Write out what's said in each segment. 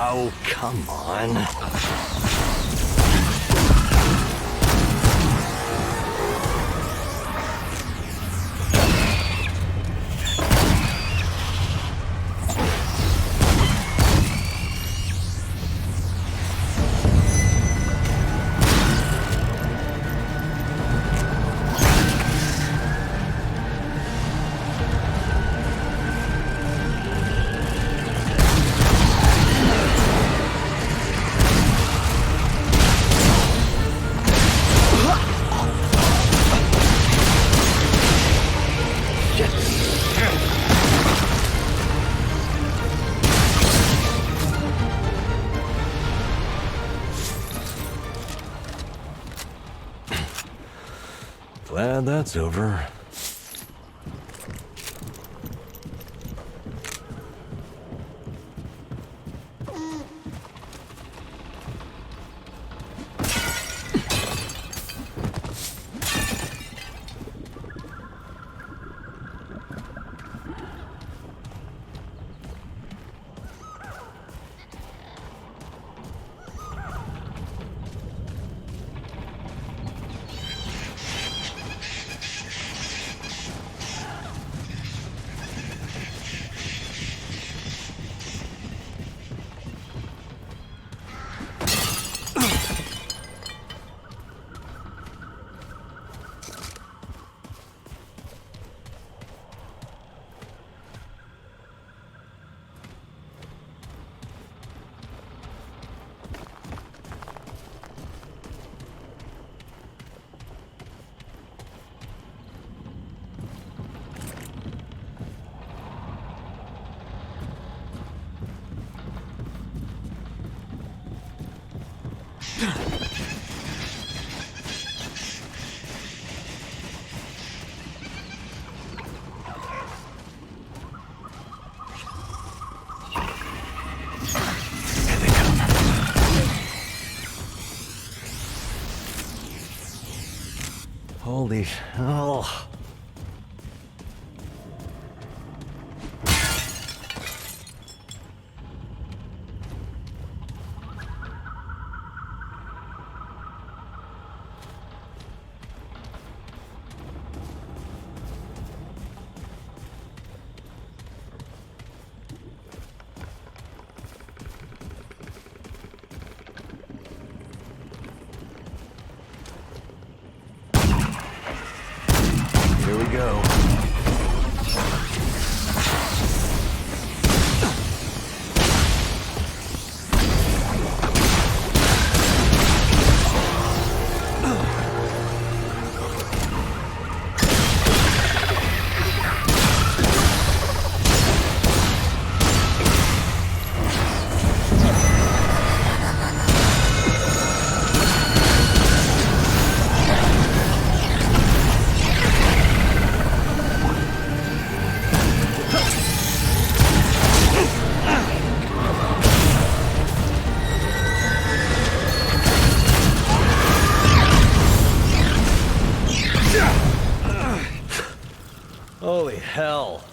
Oh, come on. Glad that's over. Holy... oh... Here we go. Holy hell.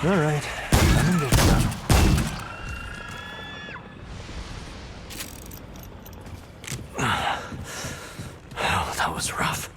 All right, I'm good now. Oh, that was rough.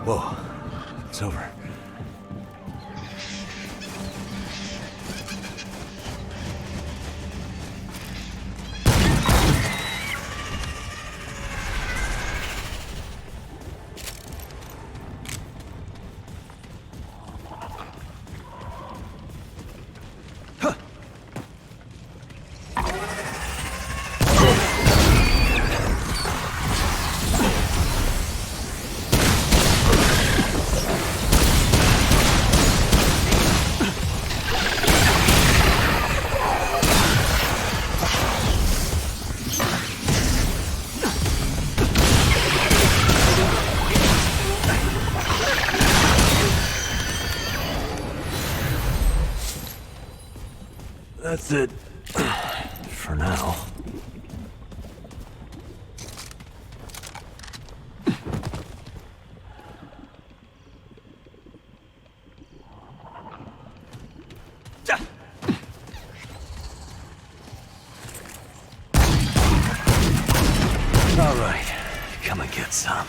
Whoa, it's over. That's it. For now. All right, come and get some.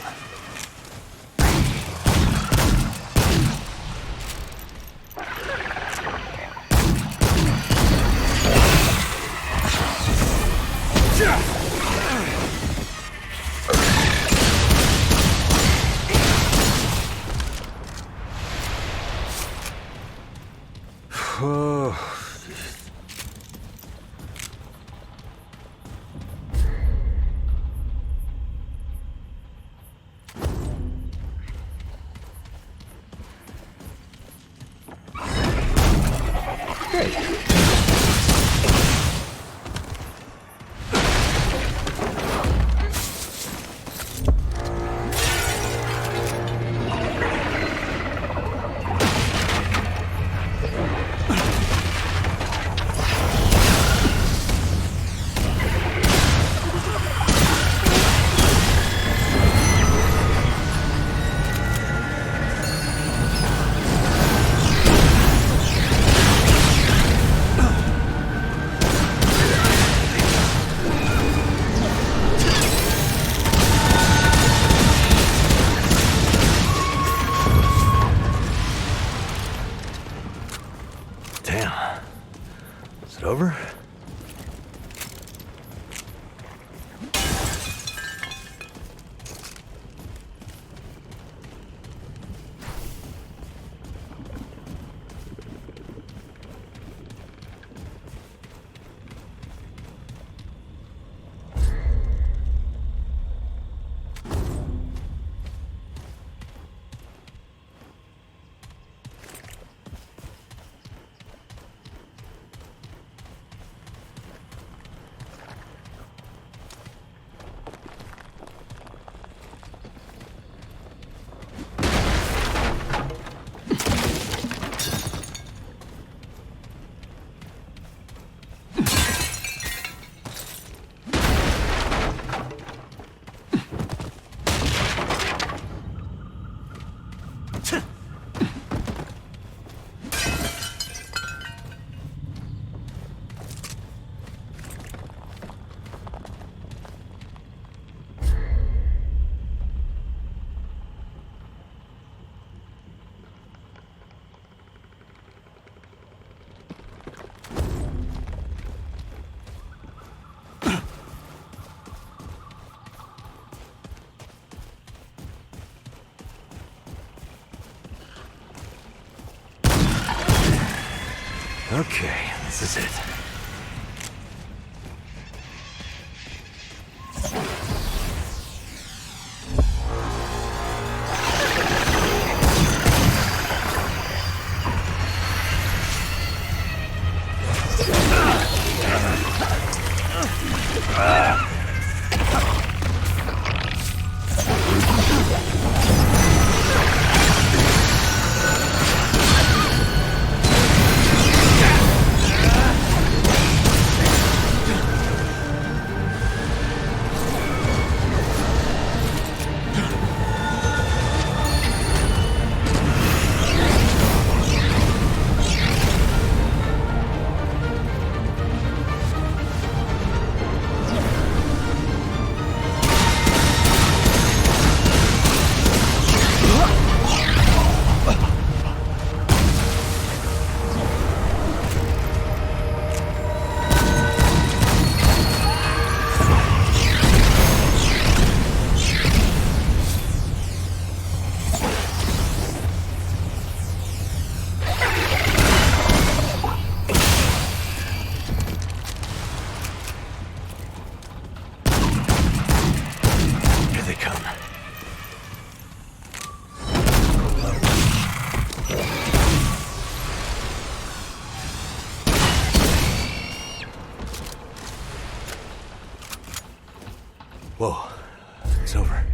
Damn. Is it over? Okay, this is it. Whoa. It's over.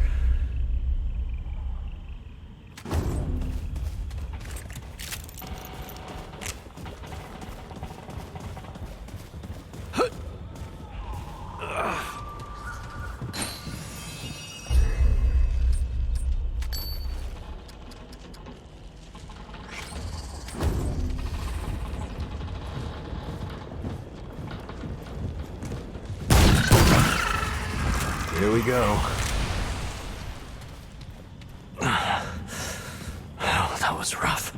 Here we go. Oh, that was rough.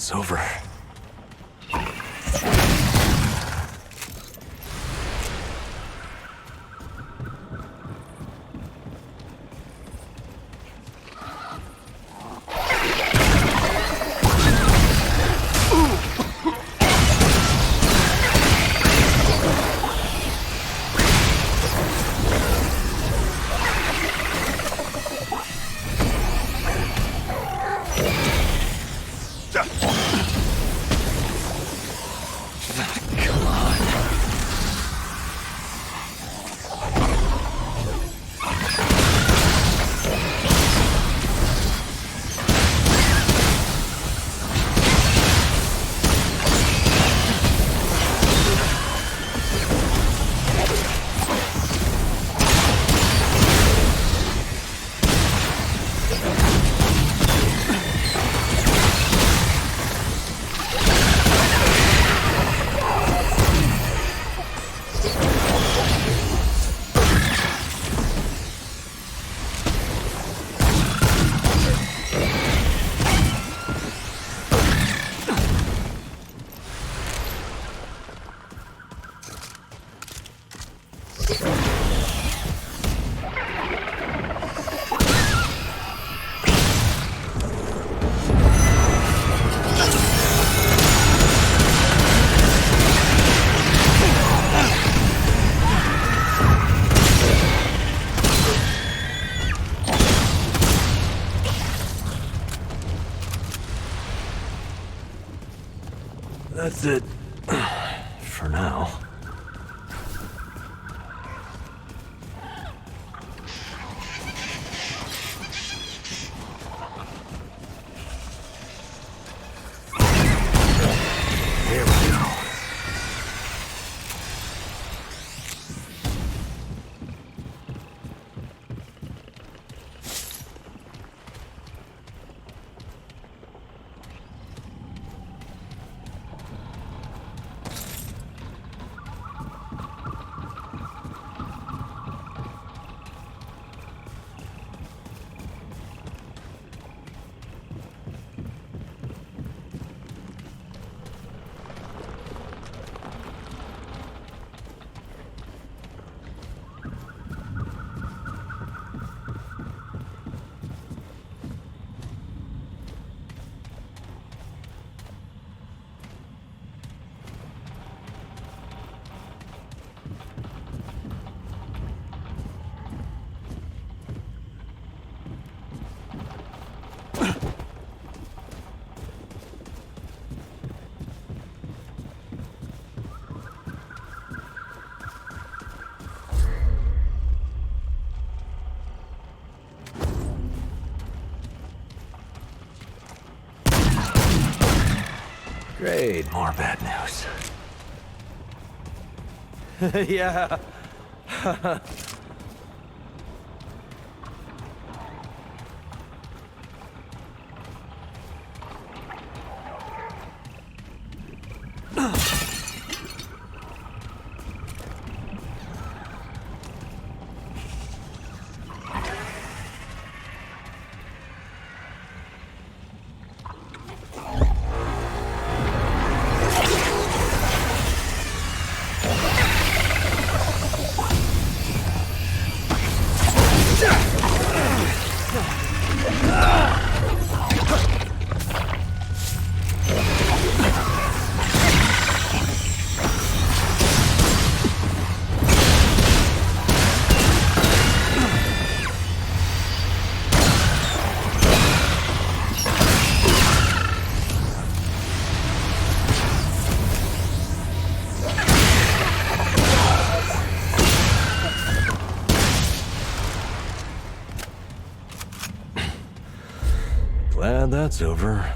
It's over. That's it. For now. Here we go. Great, more bad news. Yeah. Glad that's over.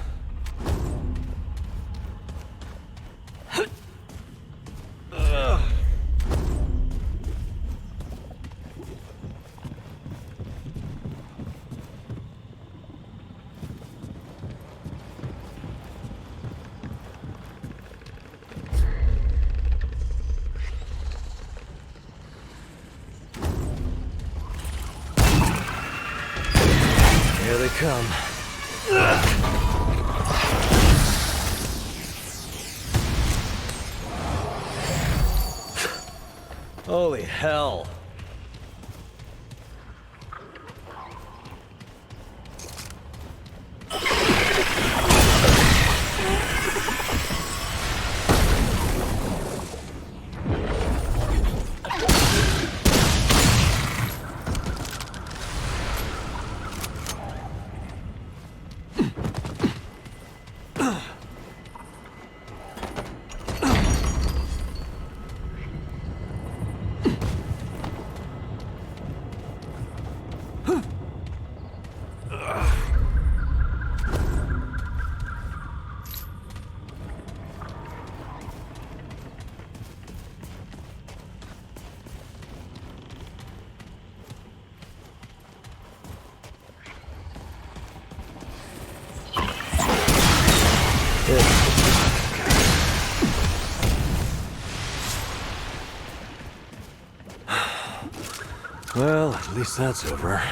Here they come. Holy hell. Well, at least that's over.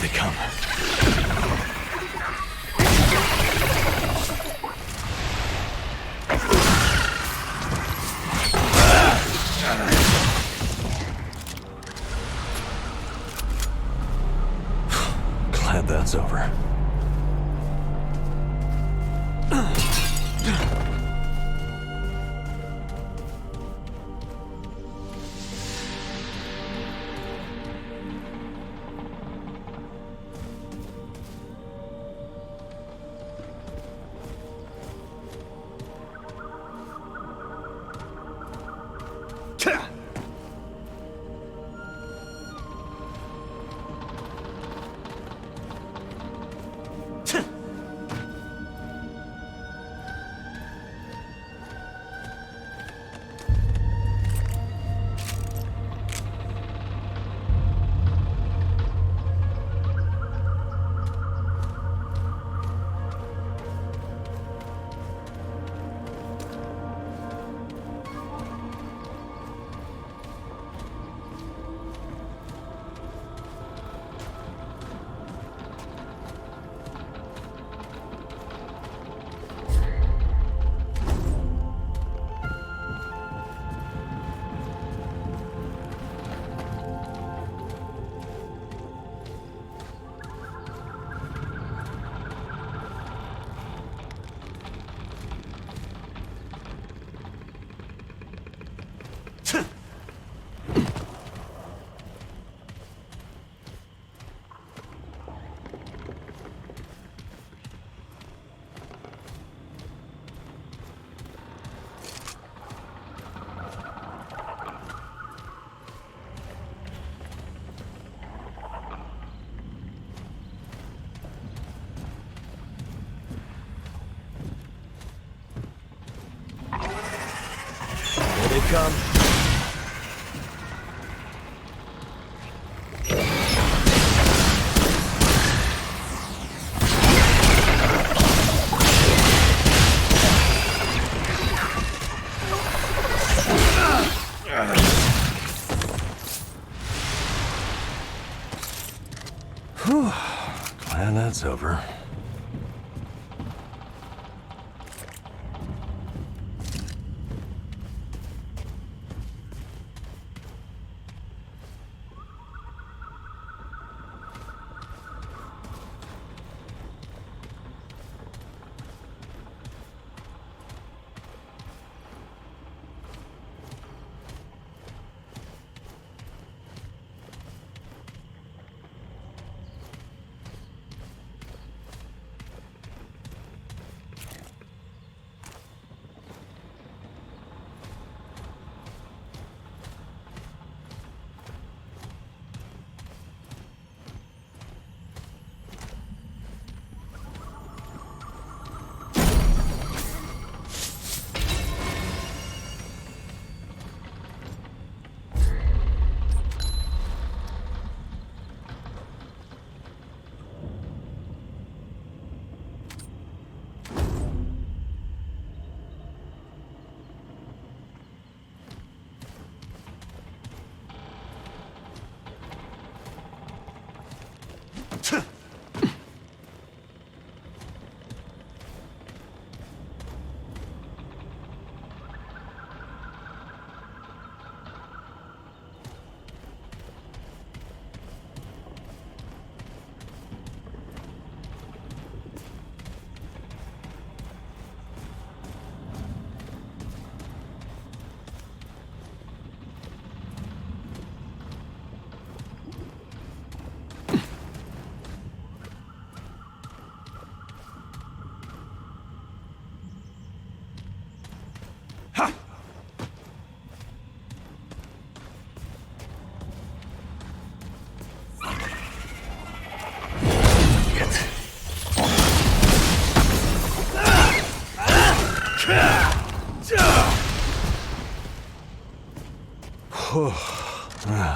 they come. Glad that's over. Here they come. Whew. Glad that's over.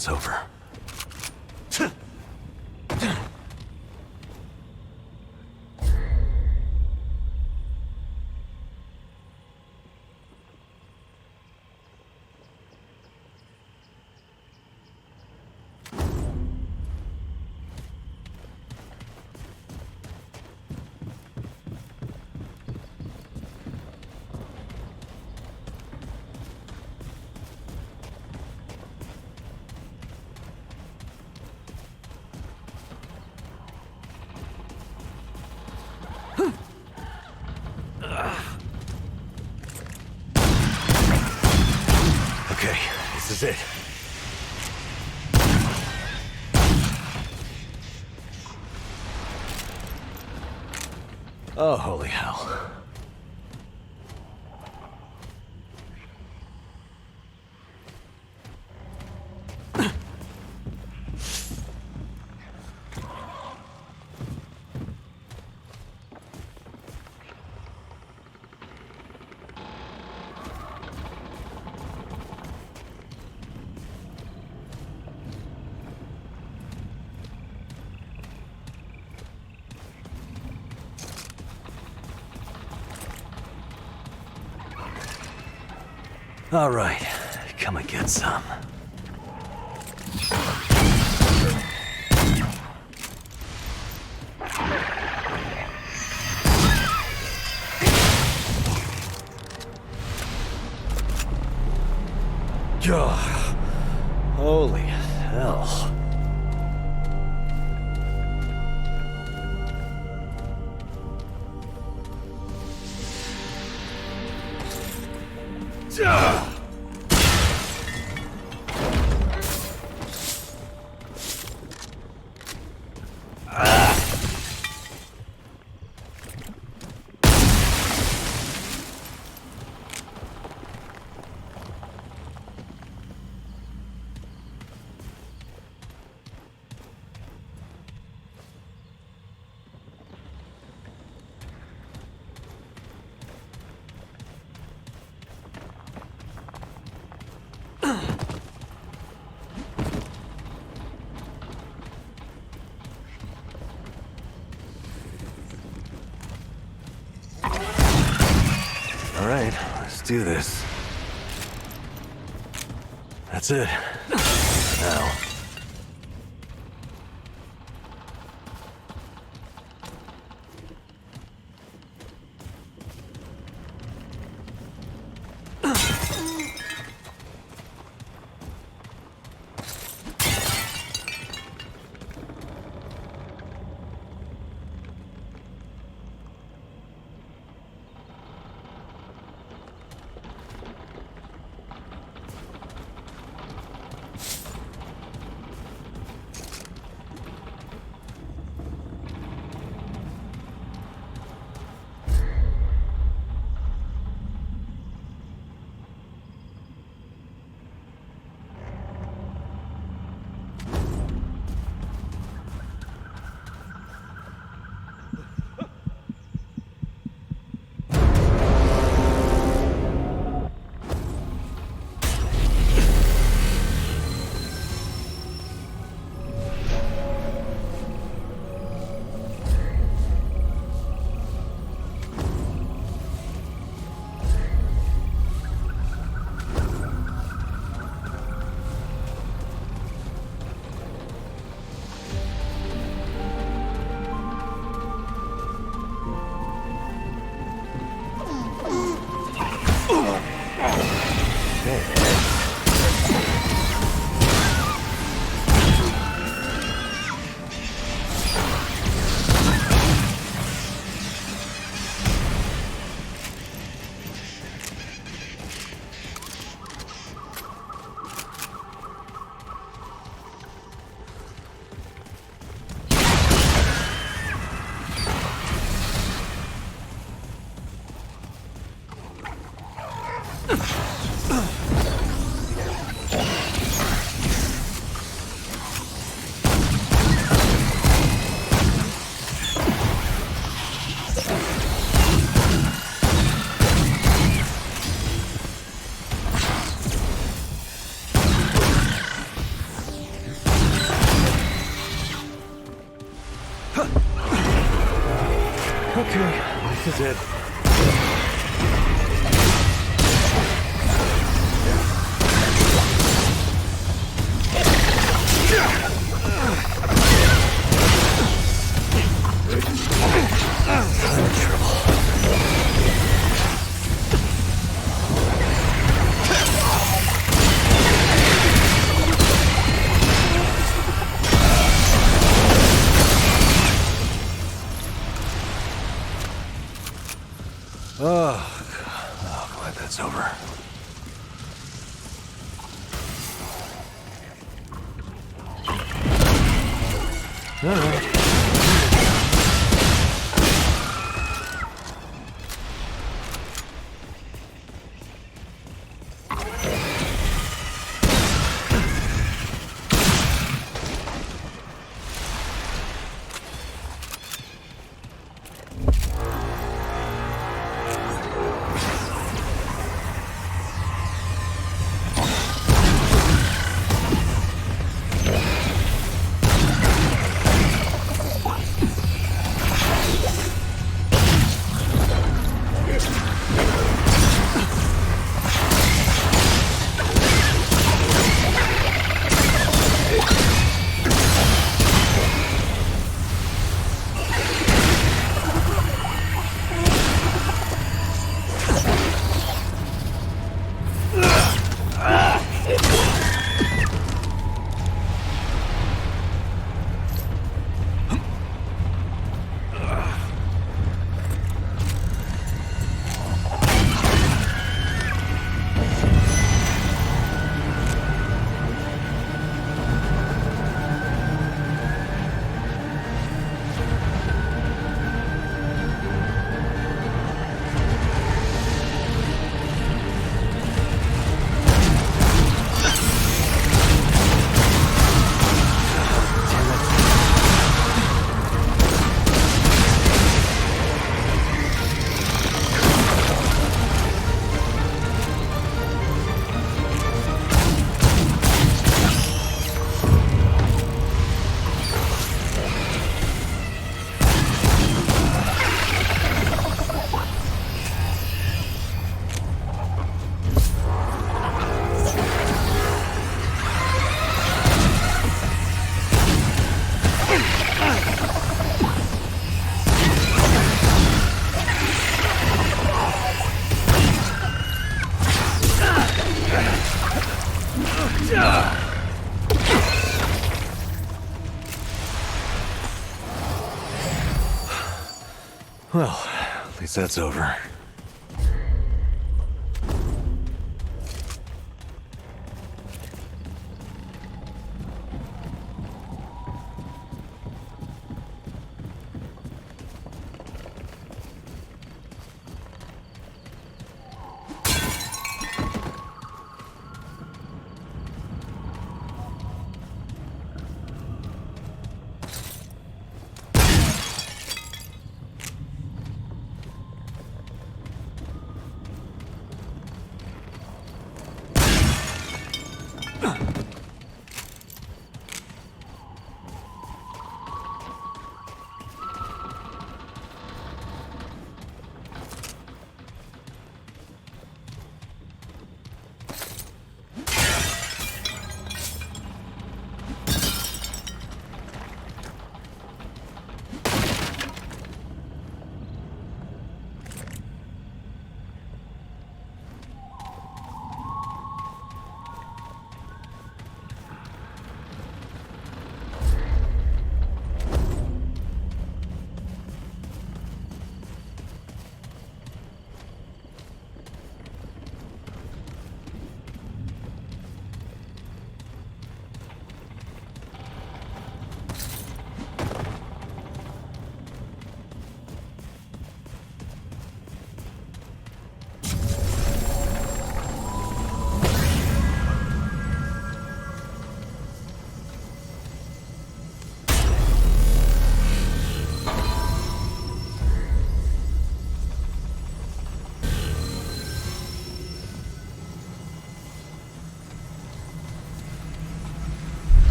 It's over. Oh, holy hell. All right, come and get some. Oh, holy hell. All right, let's do this. That's it. Now. Okay, this is it. Oh, glad that's over. All right. Well, at least that's over.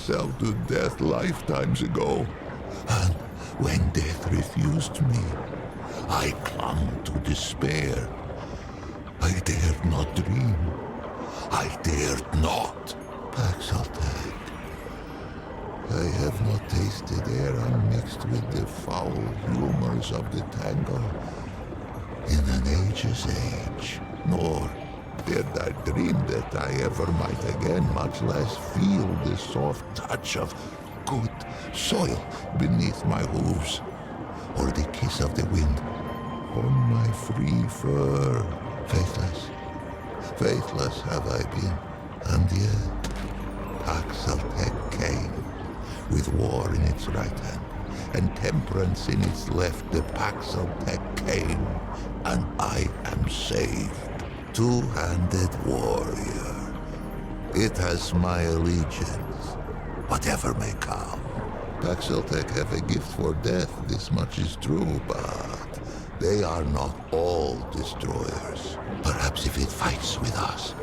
myself to death lifetimes ago. And when death refused me, I clung to despair. I dared not dream. I dared not. Paxaltag, I have not tasted air unmixed with the foul humors of the tangle in an age's age, nor did I dream that I ever might again, much less feel the soft touch of good soil beneath my hooves, or the kiss of the wind on my free fur. Faithless have I been, and yet Paxaltag came, with war in its right hand and temperance in its left. The Paxaltag came, and I am saved. Two-handed warrior. It has my allegiance, whatever may come. Paxaltag have a gift for death, this much is true, but they are not all destroyers. Perhaps if it fights with us,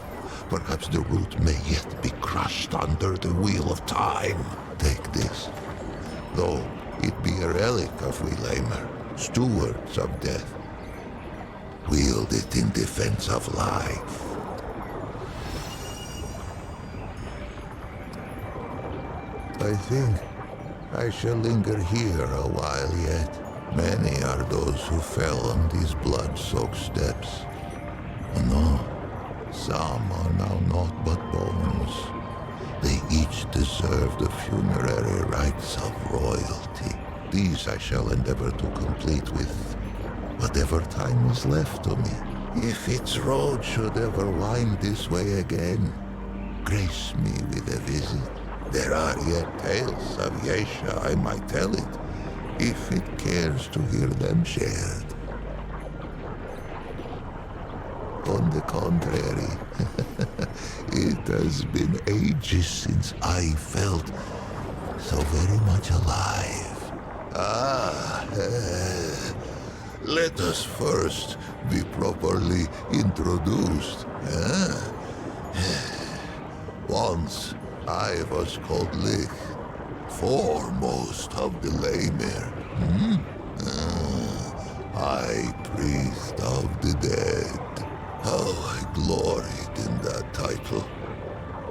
perhaps the root may yet be crushed under the wheel of time. Take this, though it be a relic of Welamer, stewards of death. Wield it in defense of life. I think I shall linger here a while yet. Many are those who fell on these blood-soaked steps. And no, some are now naught but bones. They each deserve the funerary rites of royalty. These I shall endeavor to complete with whatever time is left to me. If its road should ever wind this way again, grace me with a visit. There are yet tales of Yesha, I might tell it, if it cares to hear them shared. On the contrary, it has been ages since I felt so very much alive. Let us first be properly introduced. Once I was called Lich, foremost of the Lemir. High priest of the dead. How I gloried in that title.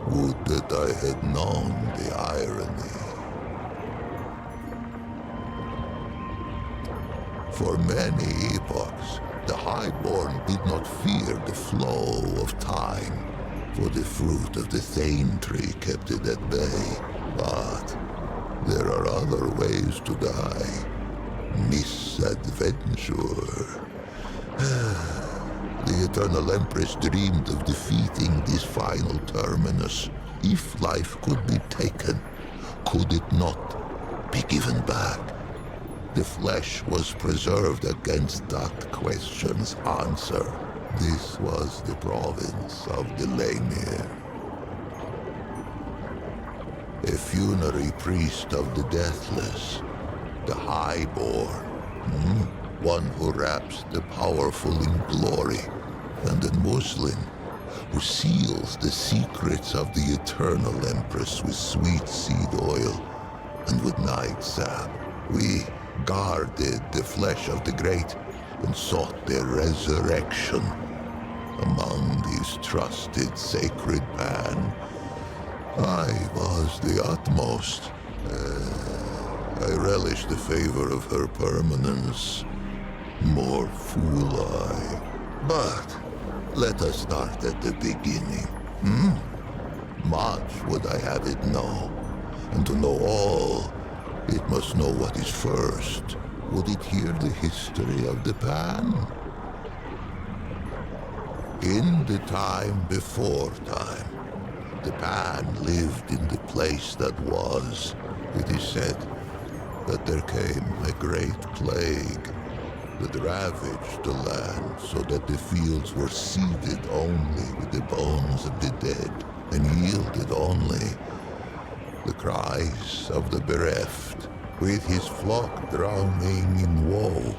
Would that I had known the irony. For many epochs, the Highborn did not fear the flow of time, for the fruit of the Thane tree kept it at bay. But there are other ways to die. Misadventure. The Eternal Empress dreamed of defeating this final terminus. If life could be taken, could it not be given back? The flesh was preserved against that question's answer. This was the province of the Lemir. A funerary priest of the deathless, the Highborn, one who wraps the powerful in glory, and a Muslim who seals the secrets of the Eternal Empress with sweet seed oil and with night sap. We guarded the flesh of the great and sought their resurrection. Among these trusted sacred band, I was the utmost. I relish the favor of her permanence. More fool I. But let us start at the beginning. Much would I have it know, and to know all, it must know what is first. Would it hear the history of the Pan? In the time before time, the Pan lived in the place that was. It is said that there came a great plague that ravaged the land so that the fields were seeded only with the bones of the dead and yielded only the cries of the bereft. With his flock drowning in woe,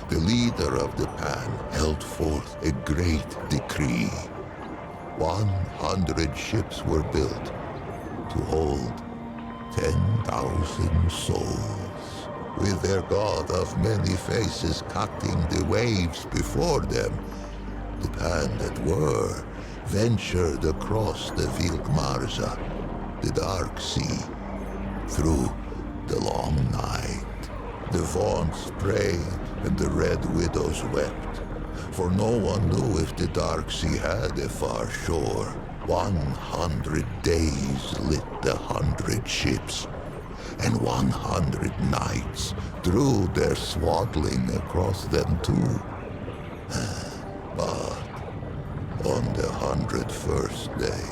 the leader of the Pan held forth a great decree. 100 ships were built to hold 10,000 souls, with their god of many faces cutting the waves before them. The pan that were ventured across the Vilkmarza, the dark sea, through the long night. The Vaughnts prayed and the Red Widows wept, for no one knew if the dark sea had a far shore. 100 days lit the 100 ships, and 100 nights drew their swaddling across them too. But on the 101st day,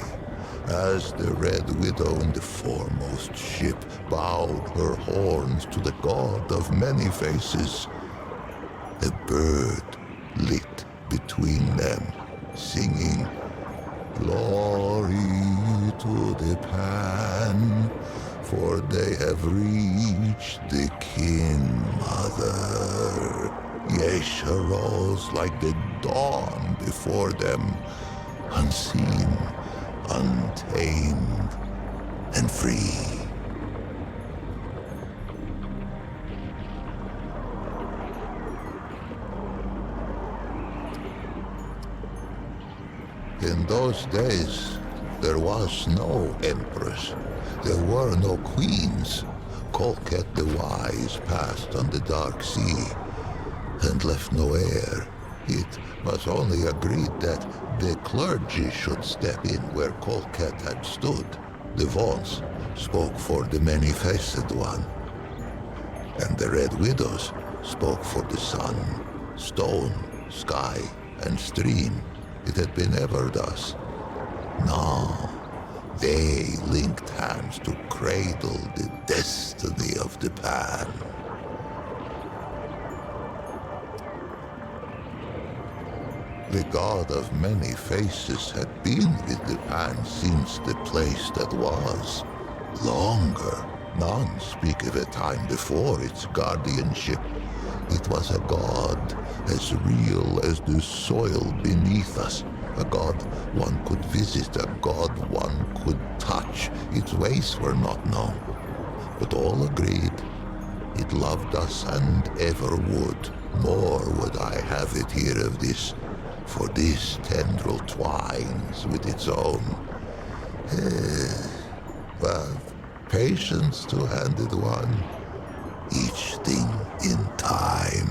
as the Red Widow in the foremost ship bowed her horns to the god of many faces, a bird lit between them, singing, "Glory to the Pan, for they have reached the King Mother." Yesha rose like the dawn before them, unseen, untamed, and free. In those days, there was no empress. There were no queens. Kolket the Wise passed on the dark sea and left no heir. It was only agreed that the clergy should step in where Kolket had stood. The Vaughnts spoke for the many-faced one, and the Red Widows spoke for the sun, stone, sky, and stream. It had been ever thus. Now, they linked hands to cradle the destiny of the Pan. The god of many faces had been with the Pan since the place that was. Longer. None speak of a time before its guardianship. It was a god as real as the soil beneath us. A god one could visit, a god one could touch. Its ways were not known, but all agreed it loved us and ever would. Nor would I have it here of this, for this tendril twines with its own. But patience two-handed one, each thing in time.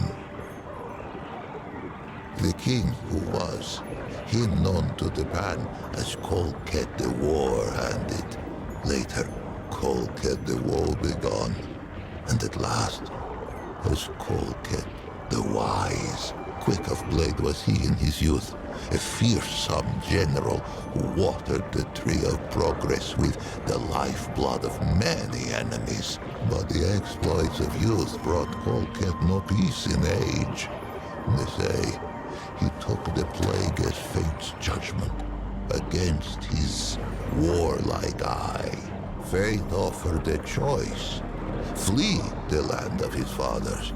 The king who was, him known to the Pan as Kolket the War-handed. Later, Kolket the Woe-begone, and at last was Kolket the Wise. Quick of blade was he in his youth, a fearsome general who watered the tree of progress with the lifeblood of many enemies. But the exploits of youth brought Kolket no peace in age. They say he took the plague as fate's judgment against his warlike eye. Fate offered a choice: flee the land of his fathers,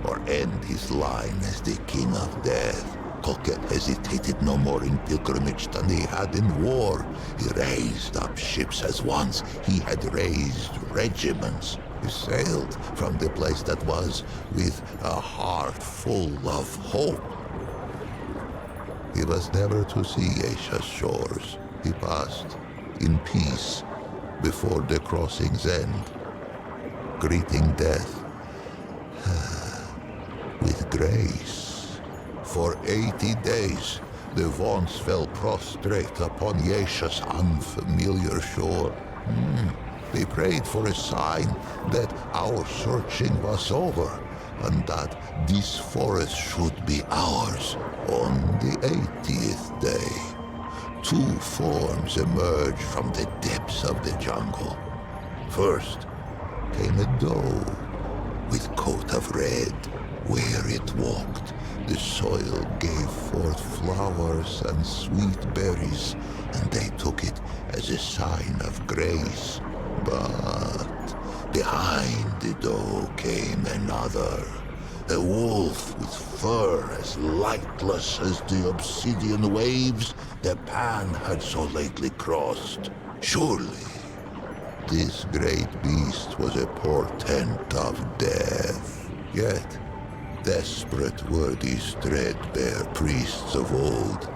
or end his line as the king of death. Kolket hesitated no more in pilgrimage than he had in war. He raised up ships as once he had raised regiments. He sailed from the place that was with a heart full of hope. He was never to see Yesha's shores. He passed in peace before the crossing's end, greeting death with grace. For 80 days, the Vaughnts fell prostrate upon Yesha's unfamiliar shore. They prayed for a sign that our searching was over, and that this forest should be ours. On the 80th day, 2 forms emerged from the depths of the jungle. First came a doe with coat of red. Where it walked, the soil gave forth flowers and sweet berries, and they took it as a sign of grace. But behind the doe came another, a wolf with fur as lightless as the obsidian waves the Pan had so lately crossed. Surely this great beast was a portent of death. Yet, desperate were these threadbare priests of old,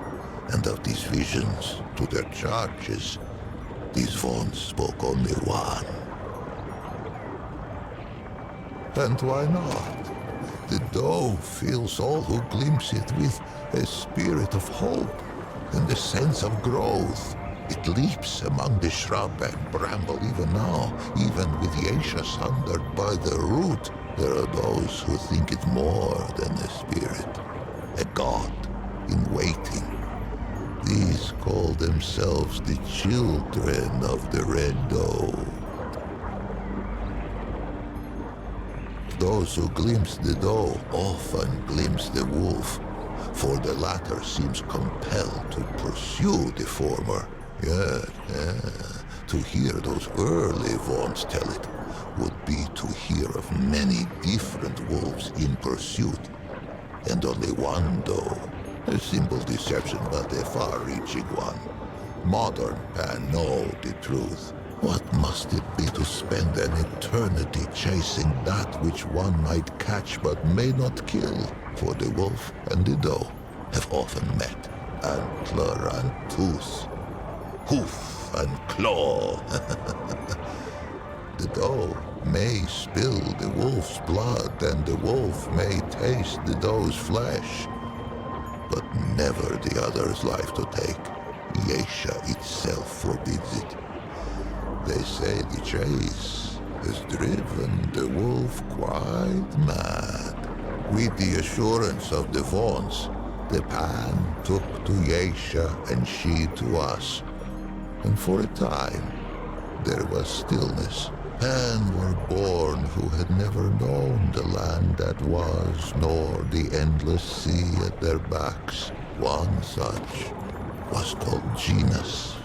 and of these visions to their charges, these Vaughns spoke only one. And why not? The dove fills all who glimpse it with a spirit of hope and a sense of growth. It leaps among the shrub and bramble even now, even with Yesha sundered by the root. There are those who think it more than a spirit, a god in waiting. These call themselves the children of the Red Dove. Those who glimpse the doe often glimpse the wolf, for the latter seems compelled to pursue the former. Yeah. To hear those early Vaughns tell it would be to hear of many different wolves in pursuit, and only one doe. A simple deception, but a far-reaching one. Modern Pan know the truth. What must it be to spend an eternity chasing that which one might catch but may not kill? For the wolf and the doe have often met, antler and tooth, hoof and claw. The doe may spill the wolf's blood, and the wolf may taste the doe's flesh, but never the other's life to take. Yesha itself forbids it. They say the chase has driven the wolf quite mad. With the assurance of the Vaughns, the Pan took to Yesha and she to us. And for a time, there was stillness. Pan were born who had never known the land that was, nor the endless sea at their backs. One such was called Genus.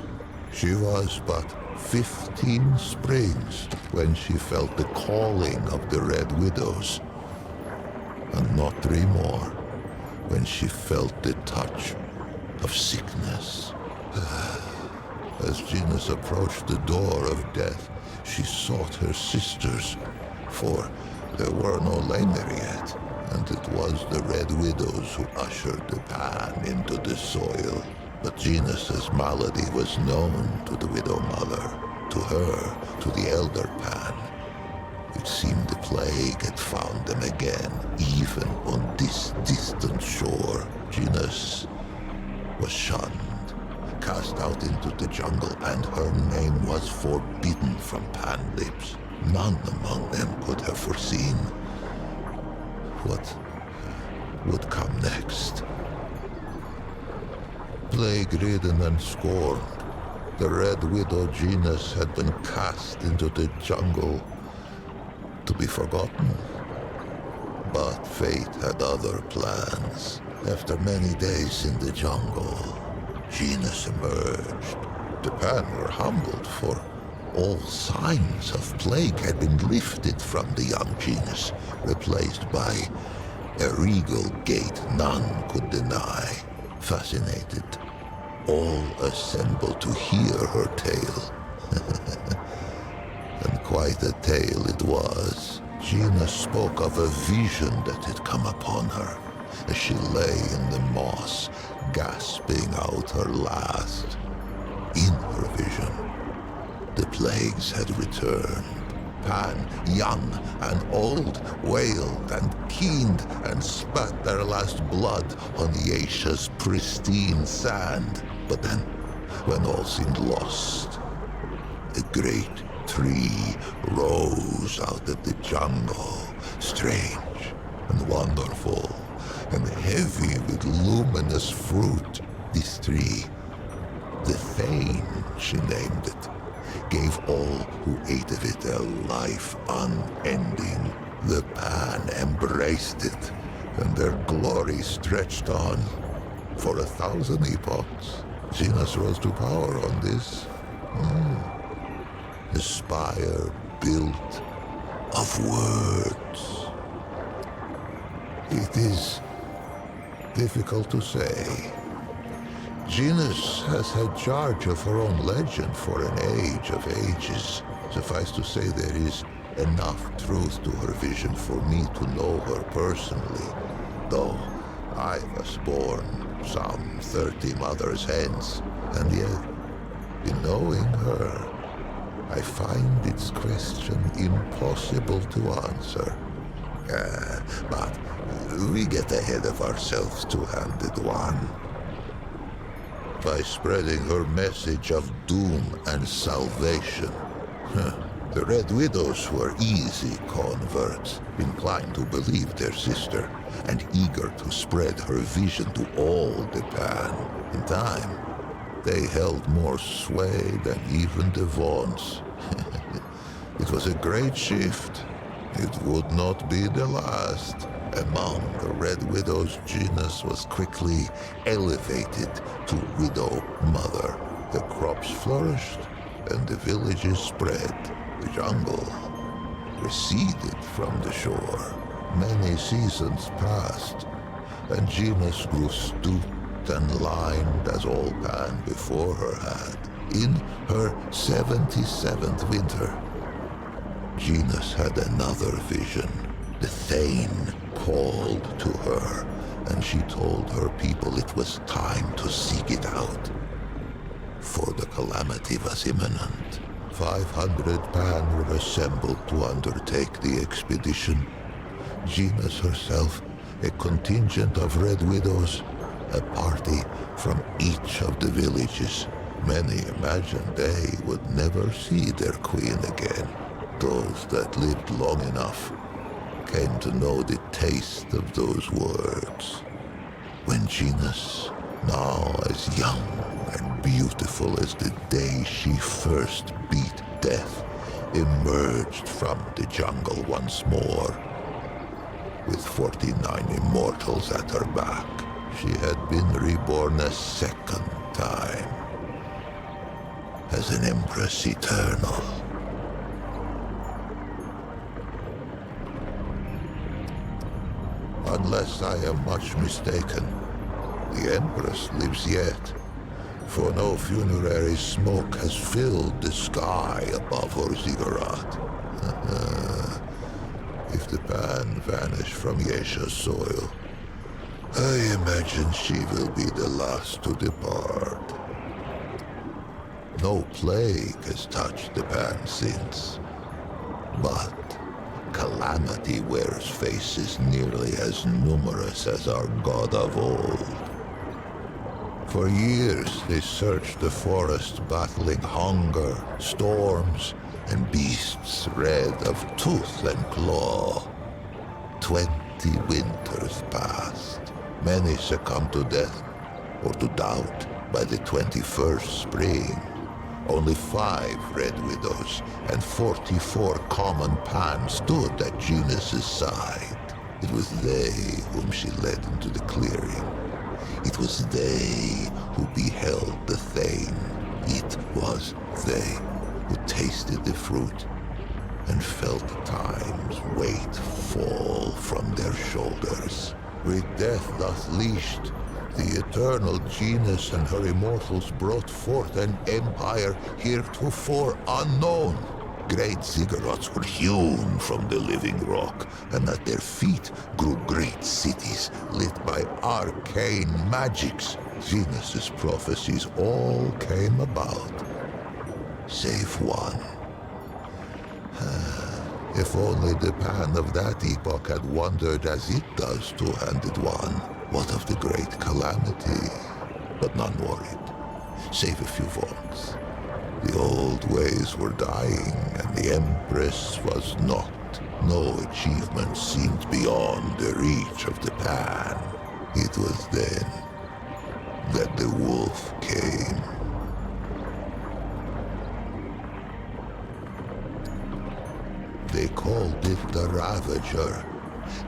She was but 15 springs when she felt the calling of the Red Widows, and not 3 more when she felt the touch of sickness. As Genus approached the door of death, she sought her sisters, for there were no Lamer yet, and it was the Red Widows who ushered the Pan into the soil. But Genus's malady was known to the Widow Mother, to her, to the Elder Pan. It seemed the plague had found them again, even on this distant shore. Genus was shunned, cast out into the jungle, and her name was forbidden from Pan lips. None among them could have foreseen what would come next. Plague-ridden and scorned, the Red Widow Genus had been cast into the jungle to be forgotten. But fate had other plans. After many days in the jungle, Genus emerged. The Pan were humbled, for all signs of plague had been lifted from the young Genus, replaced by a regal gait none could deny. Fascinated, all assembled to hear her tale. And quite a tale it was. Genus spoke of a vision that had come upon her as she lay in the moss, gasping out her last. In her vision, the plagues had returned. Pan, young and old, wailed and keened and spat their last blood on Yesha's pristine sand. But then, when all seemed lost, a great tree rose out of the jungle, strange and wonderful, and heavy with luminous fruit. This tree, the Thane, she named it, gave all who ate of it a life unending. The Pan embraced it, and their glory stretched on for 1,000 epochs. Genus rose to power on this. A spire built of words. It is difficult to say. Genus has had charge of her own legend for an age of ages. Suffice to say, there is enough truth to her vision for me to know her personally, though I was born some 30 mothers hence, and yet, in knowing her, I find its question impossible to answer. But we get ahead of ourselves, two-handed one. By spreading her message of doom and salvation, the Red Widows were easy converts, inclined to believe their sister, and eager to spread her vision to all Japan. In time, they held more sway than even the Vaughns. It was a great shift. It would not be the last. Among the Red Widow's, genus was quickly elevated to Widow Mother. The crops flourished, and the villages spread. The jungle receded from the shore. Many seasons passed, and genus grew stooped and lined as all Pan before her had. In her 77th winter, genus had another vision. The Thane called to her, and she told her people it was time to seek it out. For the calamity was imminent. 500 Pan were assembled to undertake the expedition. Genus herself, a contingent of Red Widows, a party from each of the villages. Many imagined they would never see their queen again. Those that lived long enough came to know the taste of those words. When Genus, now as young and beautiful as the day she first beat death, emerged from the jungle once more, with 49 immortals at her back, she had been reborn a second time, as an Empress Eternal. Unless I am much mistaken, the Empress lives yet, for no funerary smoke has filled the sky above her ziggurat. If the Pan vanish from Yesha's soil, I imagine she will be the last to depart. No plague has touched the Pan since, but calamity wears faces nearly as numerous as our god of old. For years they searched the forest, battling hunger, storms, and beasts red of tooth and claw. 20 winters passed. Many succumbed to death or to doubt by the 21st spring. Only 5 Red Widows and 44 common Pan stood at Genus's side. It was they whom she led into the clearing. It was they who beheld the Thane. It was they who tasted the fruit and felt time's weight fall from their shoulders. With death thus leashed, the eternal Genus and her immortals brought forth an empire heretofore unknown. Great ziggurats were hewn from the living rock, and at their feet grew great cities lit by arcane magics. Genus's prophecies all came about, save one. If only the Pan of that epoch had wondered as it does, two-handed one, what of the great calamity? But none worried, save a few Vaughns. The old ways were dying, and the Empress was not. No achievement seemed beyond the reach of the Pan. It was then that the wolf came. They called it the Ravager,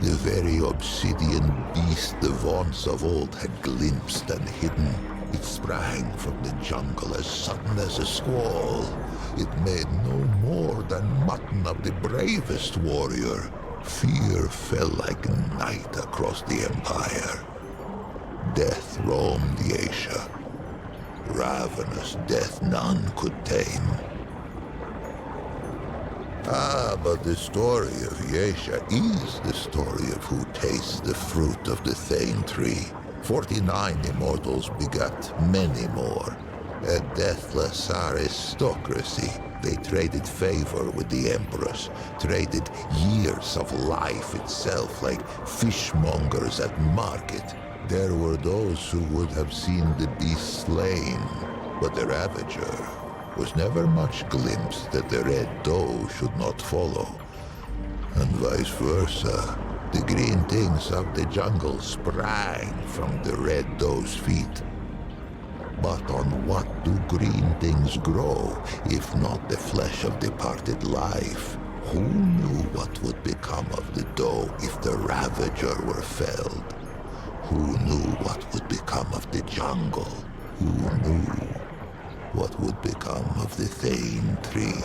the very obsidian beast the Vaunts of old had glimpsed and hidden. It sprang from the jungle as sudden as a squall. It made no more than mutton of the bravest warrior. Fear fell like night across the empire. Death roamed Asia. Ravenous death none could tame. Ah, but the story of Yesha is the story of who tastes the fruit of the Thane tree. 49 immortals begat many more. A deathless aristocracy. They traded favor with the emperors, traded years of life itself like fishmongers at market. There were those who would have seen the beast slain, but the Ravager was never much glimpsed that the Red Doe should not follow. And vice versa. The green things of the jungle sprang from the Red Doe's feet. But on what do green things grow, if not the flesh of departed life? Who knew what would become of the Doe if the Ravager were felled? Who knew what would become of the jungle? Who knew what would become of the Thane tree?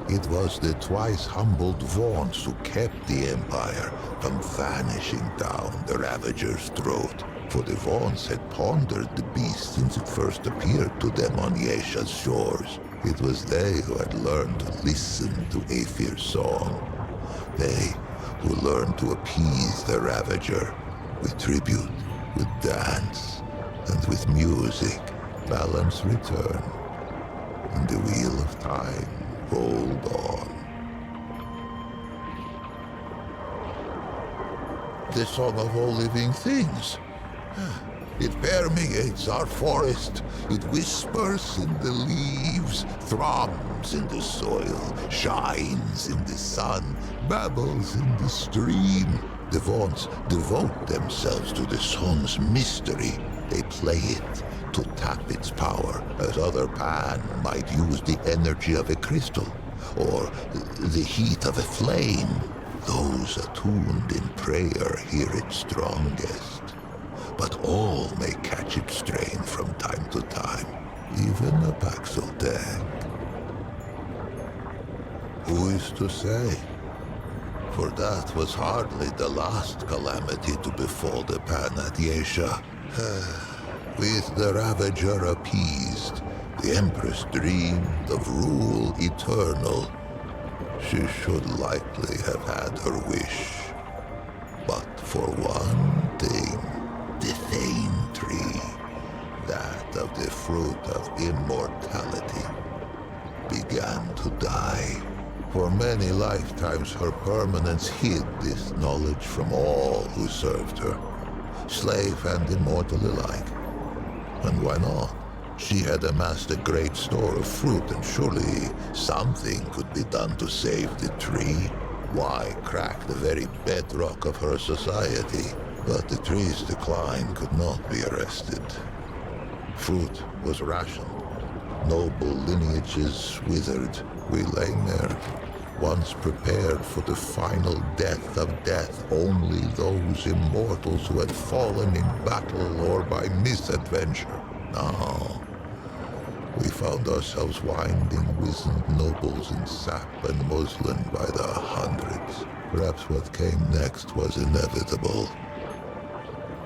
It was the twice humbled Vaughns who kept the Empire from vanishing down the Ravager's throat. For the Vaughns had pondered the beast since it first appeared to them on Yesha's shores. It was they who had learned to listen to Aethir's song. They who learned to appease the Ravager with tribute, with dance, and with music. Balance returned, and the wheel of time rolled on. The song of all living things. It permeates our forest. It whispers in the leaves, thrums in the soil, shines in the sun, babbles in the stream. The Vaughns devote themselves to the song's mystery. They play it to tap its power, as other Pan might use the energy of a crystal, or the heat of a flame. Those attuned in prayer hear it strongest. But all may catch its strain from time to time, even a Paxeltech. Who is to say? For that was hardly the last calamity to befall the Pan at Yesha. With the Ravager appeased, the Empress dreamed of rule eternal. She should likely have had her wish. But for one thing, the Thane tree, that of the fruit of immortality, began to die. For many lifetimes her permanence hid this knowledge from all who served her, slave and immortal alike. And why not? She had amassed a great store of fruit, and surely something could be done to save the tree. Why crack the very bedrock of her society? But the tree's decline could not be arrested. Fruit was rationed. Noble lineages withered. We lay there, once prepared for the final death of death. Only those immortals who had fallen in battle or by misadventure. Now, we found ourselves winding wizened nobles in sap and muslin by the hundreds. Perhaps what came next was inevitable.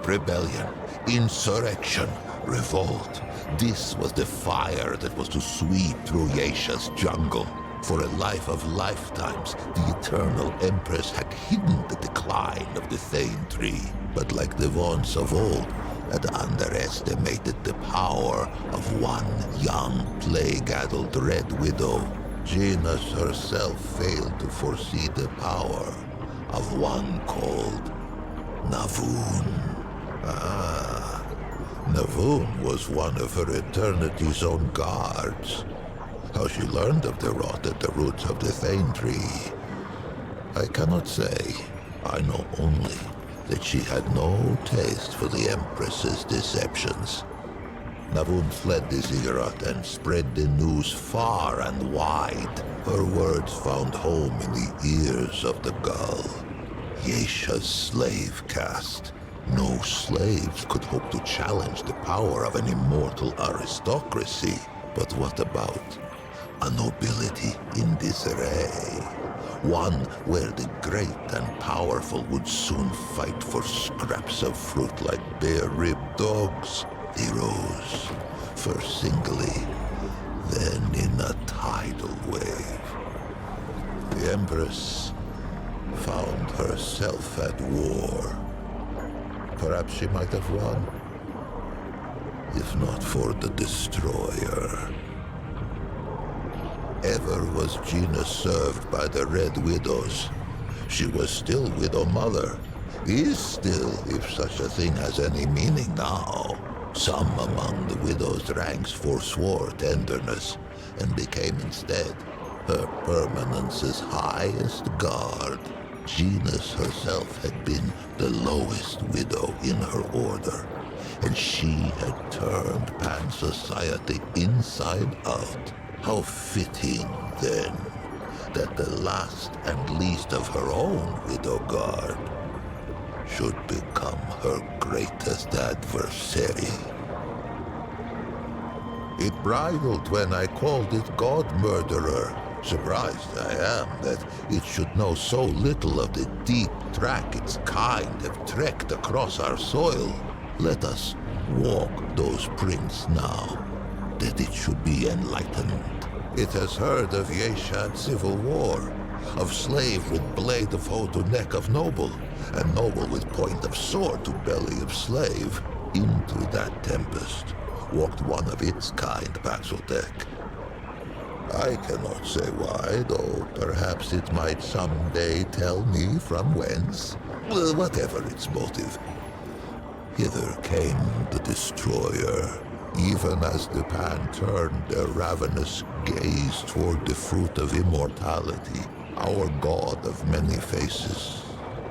Rebellion, insurrection, revolt. This was the fire that was to sweep through Yesha's jungle. For a life of lifetimes, the Eternal Empress had hidden the decline of the Thane tree, but like the Vaughns of old, had underestimated the power of one young, plague-addled Red Widow. Genus herself failed to foresee the power of one called Navun. Navun was one of her Eternity's own guards. How she learned of the rot at the roots of the Thane tree, I cannot say. I know only that she had no taste for the Empress's deceptions. Navun fled the ziggurat and spread the news far and wide. Her words found home in the ears of the gull. Yesha's slave caste. No slaves could hope to challenge the power of an immortal aristocracy. But what about a nobility in disarray? One where the great and powerful would soon fight for scraps of fruit like bare-ribbed dogs. They rose, first singly, then in a tidal wave. The Empress found herself at war. Perhaps she might have won, if not for the Destroyer. Ever was Gina served by the Red Widows. She was still Widow Mother. Is still, if such a thing has any meaning now. Some among the Widow's ranks forswore tenderness and became instead her permanence's highest guard. Genius herself had been the lowest widow in her order, and she had turned Pan society inside out. How fitting, then, that the last and least of her own widow guard should become her greatest adversary. It bridled when I called it God Murderer. Surprised I am that it should know so little of the deep track its kind have trekked across our soil. Let us walk those prints now, that it should be enlightened. It has heard of Yeshad civil war, of slave with blade of hoe to neck of noble, and noble with point of sword to belly of slave. Into that tempest walked one of its kind, Paxotech. I cannot say why, though perhaps it might someday tell me from whence. Whatever its motive. Hither came the Destroyer, even as the Pan turned their ravenous gaze toward the fruit of immortality. Our god of many faces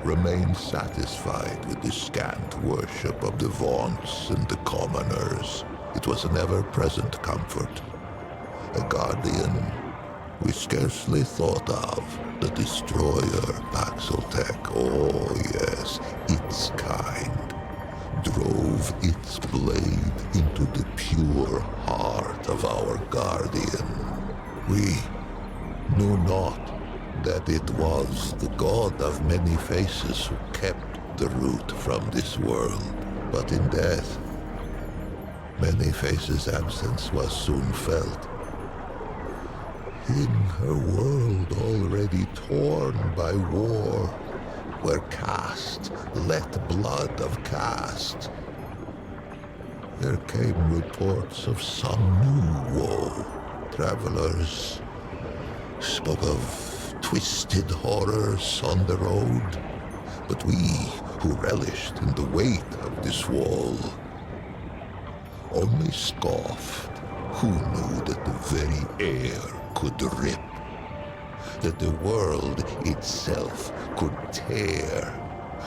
remained satisfied with the scant worship of the vaunts and the commoners. It was an ever-present comfort. A guardian we scarcely thought of. The Destroyer, Paxotech, oh yes, its kind, drove its blade into the pure heart of our guardian. We knew not that it was the god of many faces who kept the root from this world. But in death, many faces' absence was soon felt. In her world already torn by war, where caste let blood of caste, there came reports of some new woe. Travelers spoke of twisted horrors on the road, but we who relished in the weight of this wall only scoffed. Who knew that the very air could rip, that the world itself could tear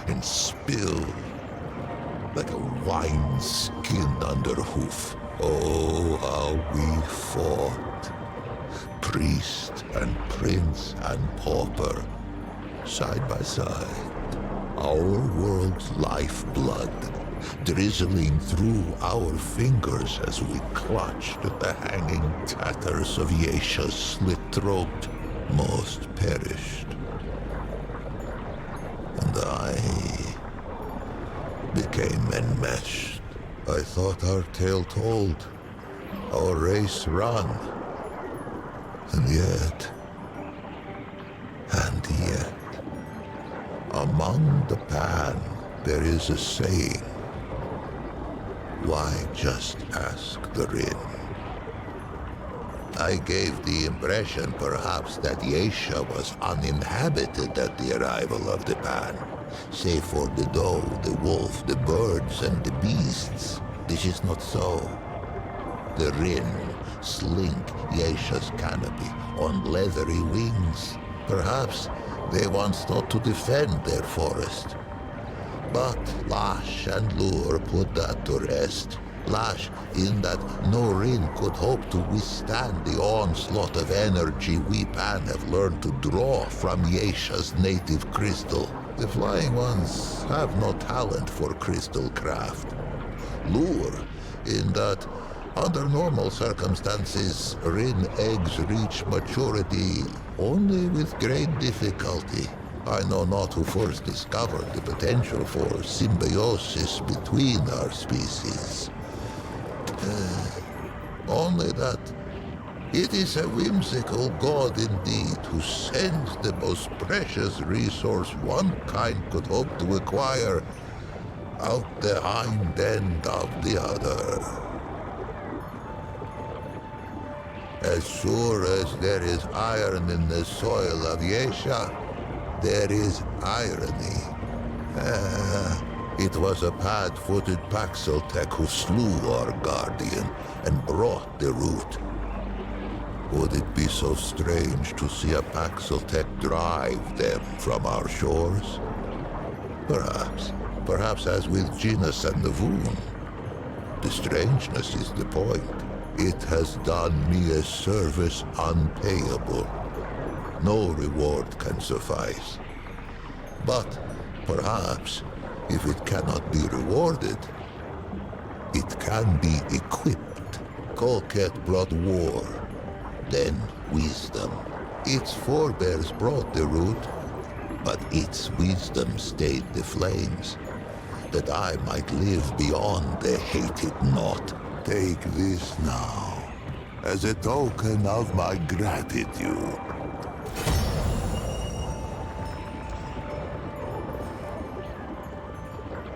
and spill like a wineskin under hoof? Oh, how we fought, priest and prince and pauper, side by side, our world's lifeblood drizzling through our fingers as we clutched at the hanging tatters of Yesha's slit throat. Most perished, and I became enmeshed. I thought our tale told, our race run, and yet, among the Pan there is a saying. Why just ask the Rin? I gave the impression perhaps that Yesha was uninhabited at the arrival of the Pan, save for the doe, the wolf, the birds, and the beasts. This is not so. The Rin slink Yesha's canopy on leathery wings. Perhaps they once thought to defend their forest. But lash and lure put that to rest. Lash in that no Rin could hope to withstand the onslaught of energy we Pan have learned to draw from Yesha's native crystal. The Flying Ones have no talent for crystal craft. Lure in that under normal circumstances, Rin eggs reach maturity only with great difficulty. I know not who first discovered the potential for symbiosis between our species. Only that It is a whimsical god indeed who sends the most precious resource one kind could hope to acquire out the hind end of the other. As sure as there is iron in the soil of Yesha, there is irony. It was a pad-footed Paxeltech who slew our guardian and brought the root. Would it be so strange to see a Paxeltech drive them from our shores? Perhaps as with Genus and the Voon. The strangeness is the point. It has done me a service unpayable. No reward can suffice. But perhaps, if it cannot be rewarded, it can be equipped. Colket brought war, then wisdom. Its forebears brought the root, but its wisdom stayed the flames, that I might live beyond the hated knot. Take this now, as a token of my gratitude.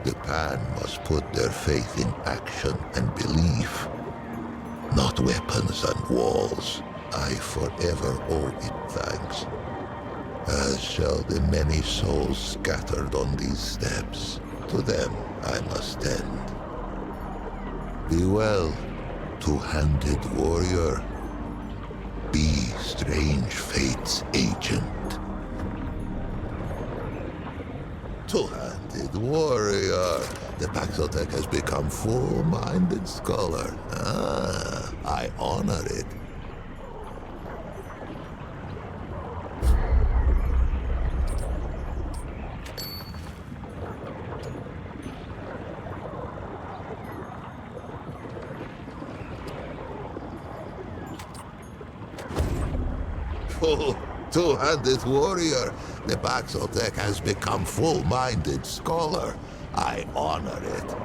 The Pan must put their faith in action and belief, not weapons and walls. I forever owe it thanks, as shall the many souls scattered on these steps. To them I must tend. Be well, two-handed warrior. Be strange fate's agent. Two-handed warrior. The Paxeltech has become full-minded scholar. I honor it. Oh, two-handed warrior. The Paxeltech has become full-minded scholar. I honor it.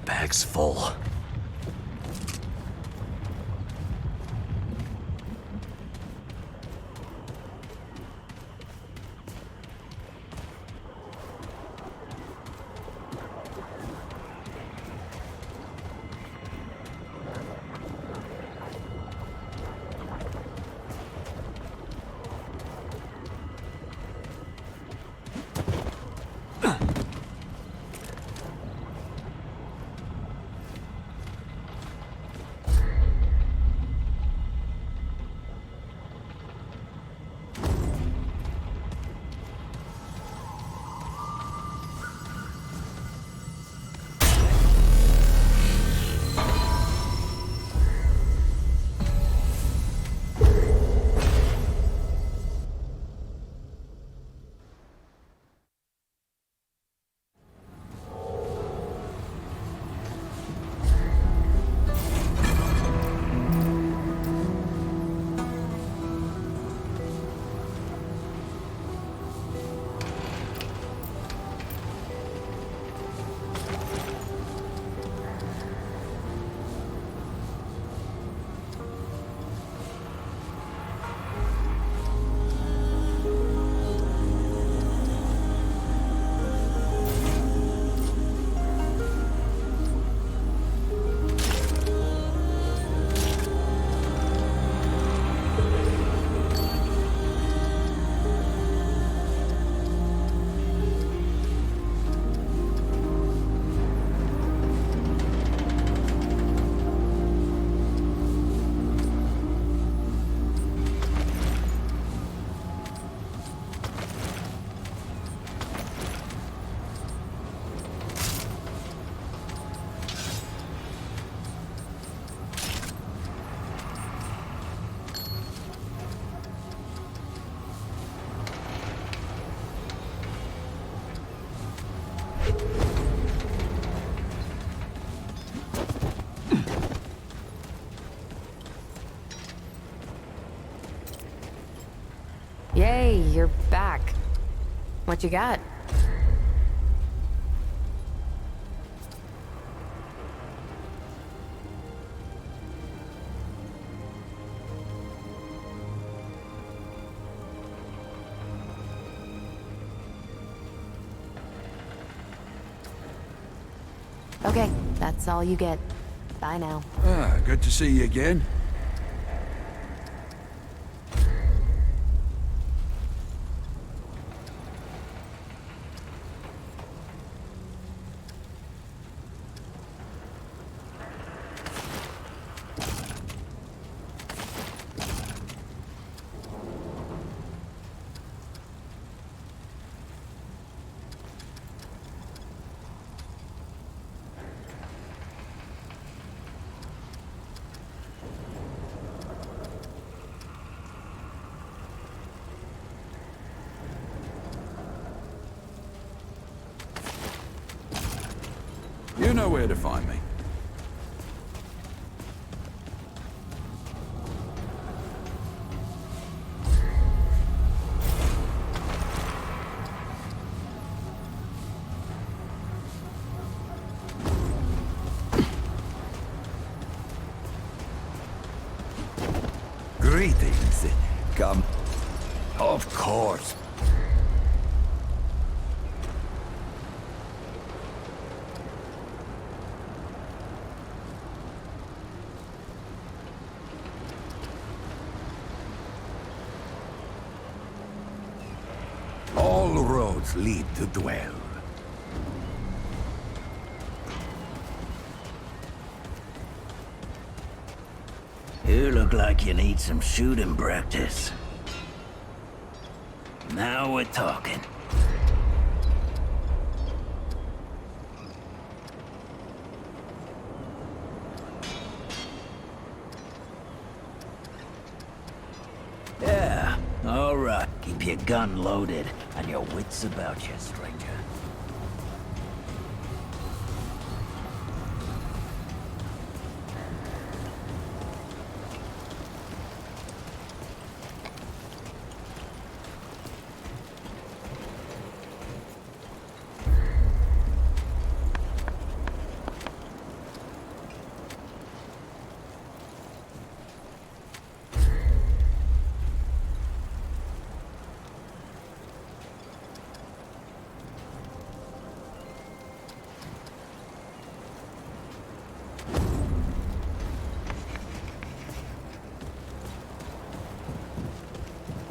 Bag's full. Hey, you're back. What you got? Okay, that's all you get. Bye now. Good to see you again. You know where to find me. Greetings. Come. Of course. All roads lead to Dwell. You look like you need some shooting practice. Now we're talking. Yeah, all right. Keep your gun loaded and your wits about you, stranger.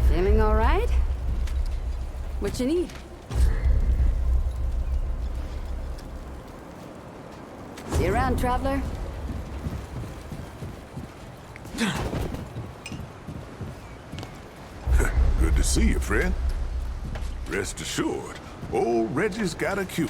Feeling all right? What you need? See you around, traveler. Good to see you, friend. Rest assured, old Reggie's got a cue.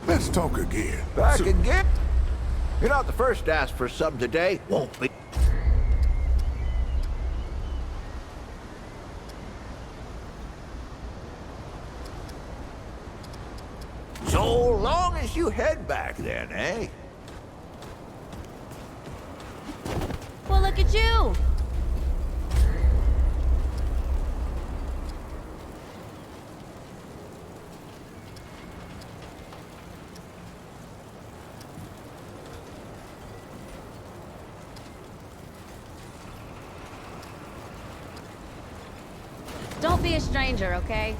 Let's talk again. Back again? You're not the first to ask for some today. Won't be. So long as you head back then, eh? Well, look at you! Don't be a stranger, okay?